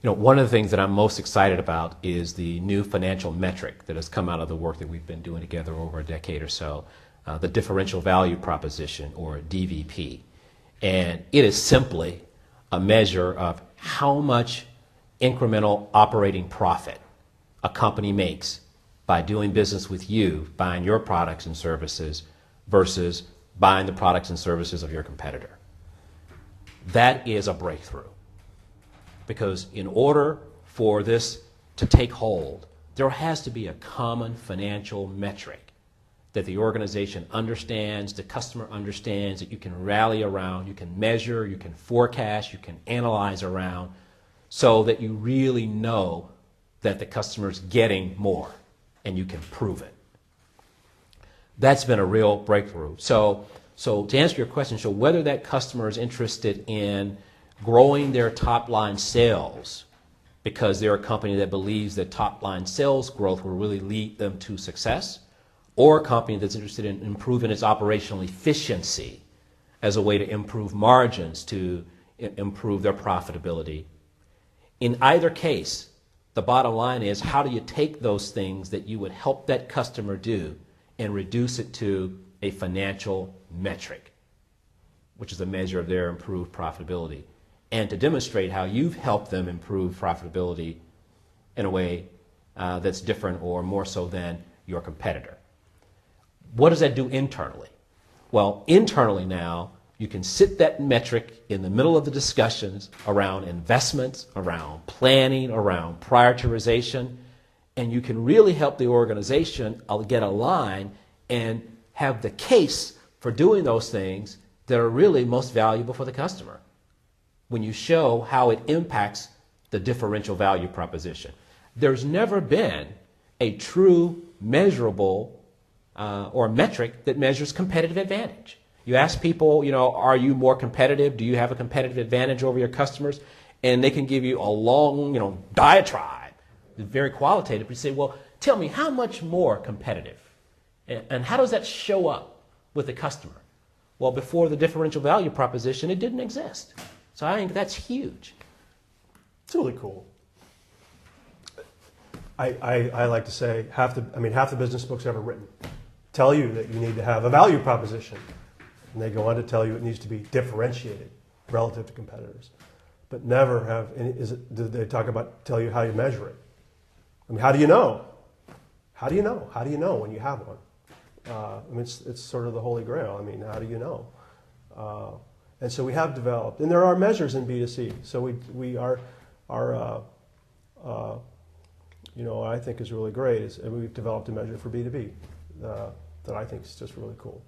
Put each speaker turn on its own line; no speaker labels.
One of the things that I'm most excited about is the new financial metric that has come out of the work that we've been doing together over a decade or so, the differential value proposition, or DVP. And it is simply a measure of how much incremental operating profit a company makes by doing business with you, buying your products and services versus buying the products and services of your competitor. That is a breakthrough. Because in order for this to take hold, there has to be a common financial metric that the organization understands, the customer understands, that you can rally around, you can measure, you can forecast, you can analyze around, so that you really know that the customer's getting more and you can prove it. That's been a real breakthrough. So to answer your question, so whether that customer is interested in growing their top-line sales because they're a company that believes that top-line sales growth will really lead them to success, or a company that's interested in improving its operational efficiency as a way to improve margins, to improve their profitability. In either case, the bottom line is, how do you take those things that you would help that customer do and reduce it to a financial metric, which is a measure of their improved profitability, and to demonstrate how you've helped them improve profitability in a way that's different or more so than your competitor. What does that do internally? Well, internally now, you can sit that metric in the middle of the discussions around investments, around planning, around prioritization, and you can really help the organization get aligned and have the case for doing those things that are really most valuable for the customer, when you show how it impacts the differential value proposition. There's never been a true measurable or metric that measures competitive advantage. You ask people, are you more competitive? Do you have a competitive advantage over your customers? And they can give you a long, diatribe, very qualitative. You say, well, tell me, how much more competitive? And how does that show up with the customer? Well, before the differential value proposition, it didn't exist. So I think that's huge.
It's really cool. I like to say half the business books ever written tell you that you need to have a value proposition. And they go on to tell you it needs to be differentiated relative to competitors. But never have, do they tell you how you measure it? I mean, how do you know? How do you know? How do you know when you have one? It's sort of the Holy Grail. I mean, how do you know? And so we have developed, and there are measures in B2C. So I think is really great is we've developed a measure for B2B that I think is just really cool.